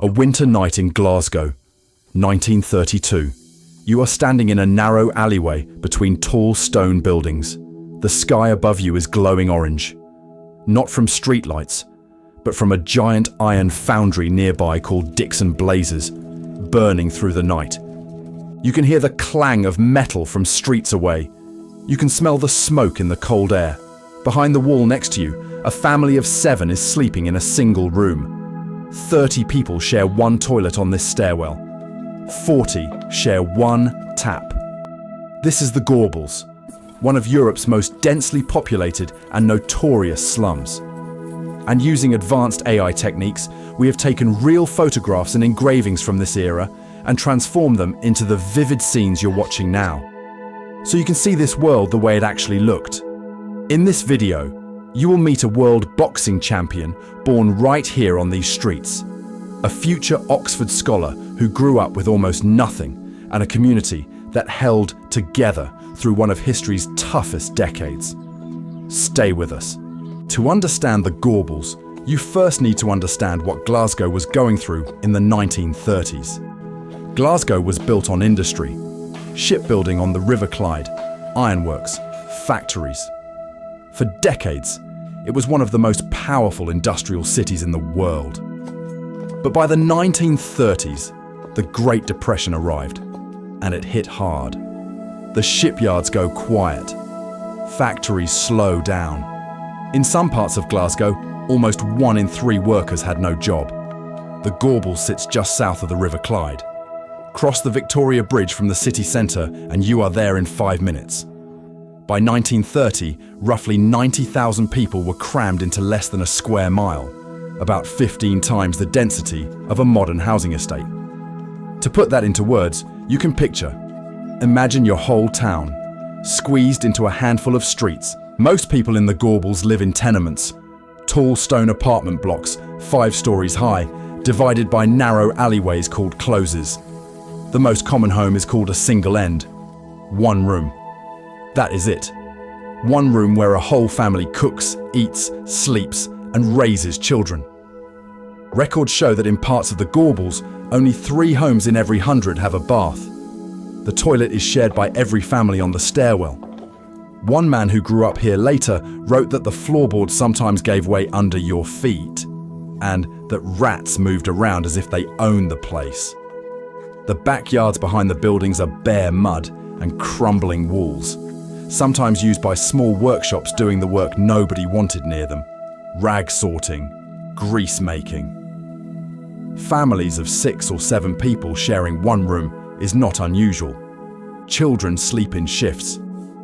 A winter night in Glasgow, 1932. You are standing in a narrow alleyway between tall stone buildings. The sky above you is glowing orange. Not from streetlights, but from a giant iron foundry nearby called Dixon Blazers, burning through the night. You can hear the clang of metal from streets away. You can smell the smoke in the cold air. Behind the wall next to you, a family of 7 is sleeping in a single room. 30 people share one toilet on this stairwell. 40 share one tap. This is the Gorbals, one of Europe's most densely populated and notorious slums. And using advanced AI techniques, we have taken real photographs and engravings from this era and transformed them into the vivid scenes you're watching now. So you can see this world the way it actually looked. In this video, you will meet a world boxing champion born right here on these streets. A future Oxford scholar who grew up with almost nothing and a community that held together through one of history's toughest decades. Stay with us. To understand the Gorbals, you first need to understand what Glasgow was going through in the 1930s. Glasgow was built on industry, shipbuilding on the River Clyde, ironworks, factories. For decades, it was one of the most powerful industrial cities in the world. But by the 1930s, the Great Depression arrived, and it hit hard. The shipyards go quiet. Factories slow down. In some parts of Glasgow, almost 1 in 3 workers had no job. The Gorbals sits just south of the River Clyde. Cross the Victoria Bridge from the city centre and you are there in 5 minutes. By 1930, roughly 90,000 people were crammed into less than a square mile, about 15 times the density of a modern housing estate. To put that into words, you can picture. Imagine your whole town, squeezed into a handful of streets. Most people in the Gorbals live in tenements, tall stone apartment blocks, 5 stories high, divided by narrow alleyways called closes. The most common home is called a single end. 1 room. That is it. 1 room where a whole family cooks, eats, sleeps, and raises children. Records show that in parts of the Gorbals, only 3 homes in every 100 have a bath. The toilet is shared by every family on the stairwell. One man who grew up here later wrote that the floorboards sometimes gave way under your feet, and that rats moved around as if they owned the place. The backyards behind the buildings are bare mud and crumbling walls, sometimes used by small workshops doing the work nobody wanted near them: rag sorting, grease making. Families of 6 or 7 people sharing 1 room is not unusual. Children sleep in shifts,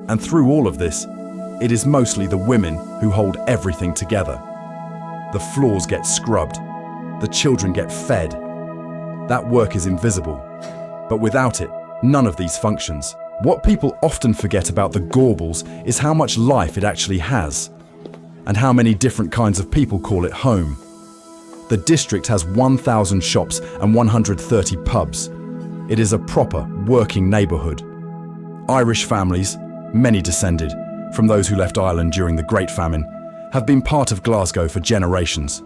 and through all of this, it is mostly the women who hold everything together. The floors get scrubbed, the children get fed. That work is invisible, but without it, none of these functions. What people often forget about the Gorbals is how much life it actually has, and how many different kinds of people call it home. The district has 1,000 shops and 130 pubs. It is a proper, working neighbourhood. Irish families, many descended from those who left Ireland during the Great Famine, have been part of Glasgow for generations.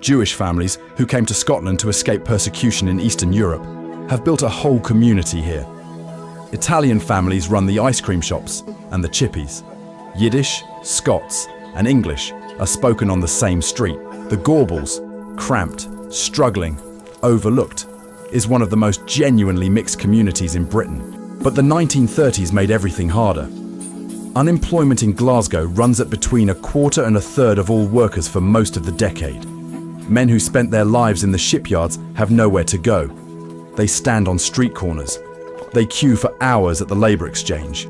Jewish families who came to Scotland to escape persecution in Eastern Europe have built a whole community here. Italian families run the ice cream shops and the chippies. Yiddish, Scots, and English are spoken on the same street. The Gorbals, cramped, struggling, overlooked, is one of the most genuinely mixed communities in Britain. But the 1930s made everything harder. Unemployment in Glasgow runs at between 1/4 and 1/3 of all workers for most of the decade. Men who spent their lives in the shipyards have nowhere to go. They stand on street corners. They queue for hours at the labour exchange.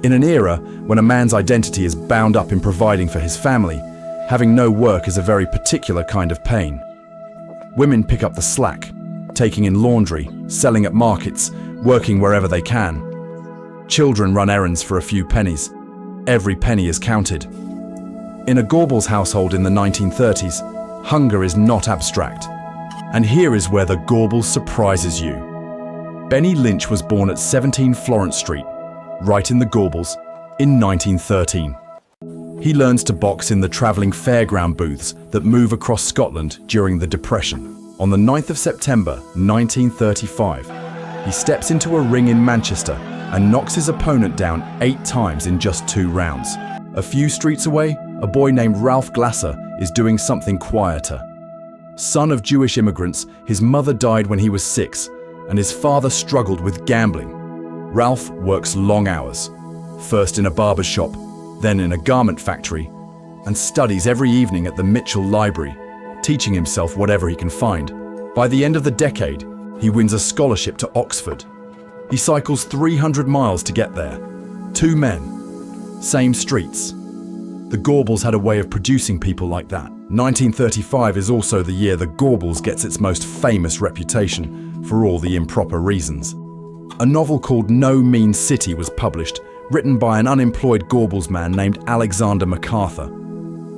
In an era when a man's identity is bound up in providing for his family, having no work is a very particular kind of pain. Women pick up the slack, taking in laundry, selling at markets, working wherever they can. Children run errands for a few pennies. Every penny is counted. In a Gorbals household in the 1930s, hunger is not abstract. And here is where the Gorbals surprises you. Benny Lynch was born at 17 Florence Street, right in the Gorbals, in 1913. He learns to box in the travelling fairground booths that move across Scotland during the Depression. On the 9th of September 1935, he steps into a ring in Manchester and knocks his opponent down 8 times in just 2 rounds. A few streets away, a boy named Ralph Glasser is doing something quieter. Son of Jewish immigrants, his mother died when he was 6, and his father struggled with gambling. Ralph works long hours, first in a barber shop, then in a garment factory, and studies every evening at the Mitchell Library, teaching himself whatever he can find. By the end of the decade, he wins a scholarship to Oxford. He cycles 300 miles to get there. 2 men, same streets. The Gorbals had a way of producing people like that. 1935 is also the year the Gorbals gets its most famous reputation, for all the improper reasons. A novel called No Mean City was published, written by an unemployed Gorbals man named Alexander MacArthur.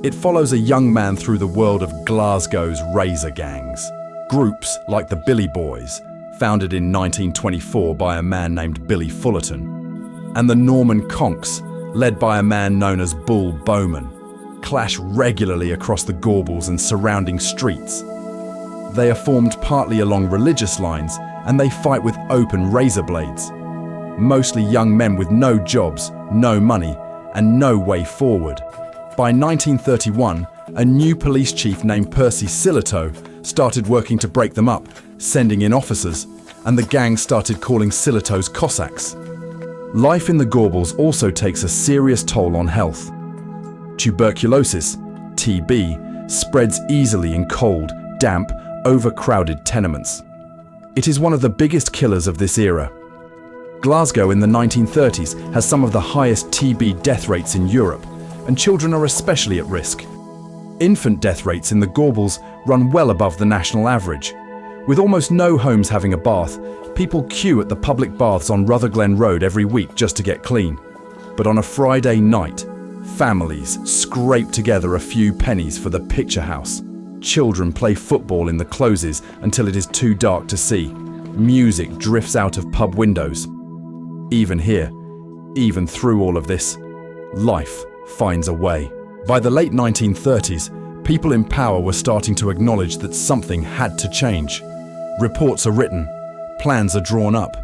It follows a young man through the world of Glasgow's razor gangs. Groups like the Billy Boys, founded in 1924 by a man named Billy Fullerton, and the Norman Conks, led by a man known as Bull Bowman, clash regularly across the Gorbals and surrounding streets. They are formed partly along religious lines, and they fight with open razor blades. Mostly young men with no jobs, no money, and no way forward. By 1931, a new police chief named Percy Sillitoe started working to break them up, sending in officers, and the gang started calling Sillitoe's Cossacks. Life in the Gorbals also takes a serious toll on health. Tuberculosis, TB, spreads easily in cold, damp, overcrowded tenements. It is one of the biggest killers of this era. Glasgow in the 1930s has some of the highest TB death rates in Europe, and children are especially at risk. Infant death rates in the Gorbals run well above the national average. With almost no homes having a bath, people queue at the public baths on Rutherglen Road every week just to get clean. But on a Friday night, families scrape together a few pennies for the picture house. Children play football in the closes until it is too dark to see. Music drifts out of pub windows. Even here, even through all of this, life finds a way. By the late 1930s, people in power were starting to acknowledge that something had to change. Reports are written, plans are drawn up.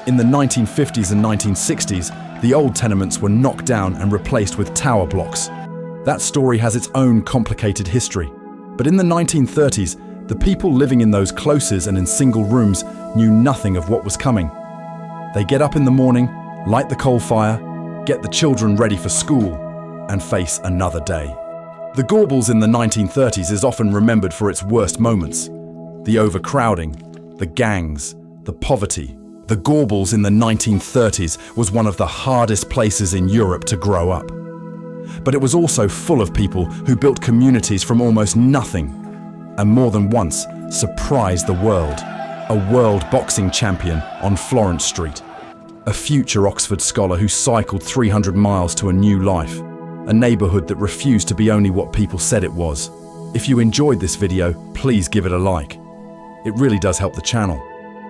In the 1950s and 1960s, the old tenements were knocked down and replaced with tower blocks. That story has its own complicated history. But in the 1930s, the people living in those closes and in single rooms knew nothing of what was coming. They get up in the morning, light the coal fire, get the children ready for school, and face another day. The Gorbals in the 1930s is often remembered for its worst moments. The overcrowding, the gangs, the poverty. The Gorbals in the 1930s was one of the hardest places in Europe to grow up. But it was also full of people who built communities from almost nothing, and more than once surprised the world. A world boxing champion on Florence Street. A future Oxford scholar who cycled 300 miles to a new life. A neighborhood that refused to be only what people said it was. If you enjoyed this video, please give it a like. It really does help the channel.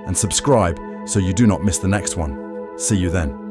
And subscribe so you do not miss the next one. See you then.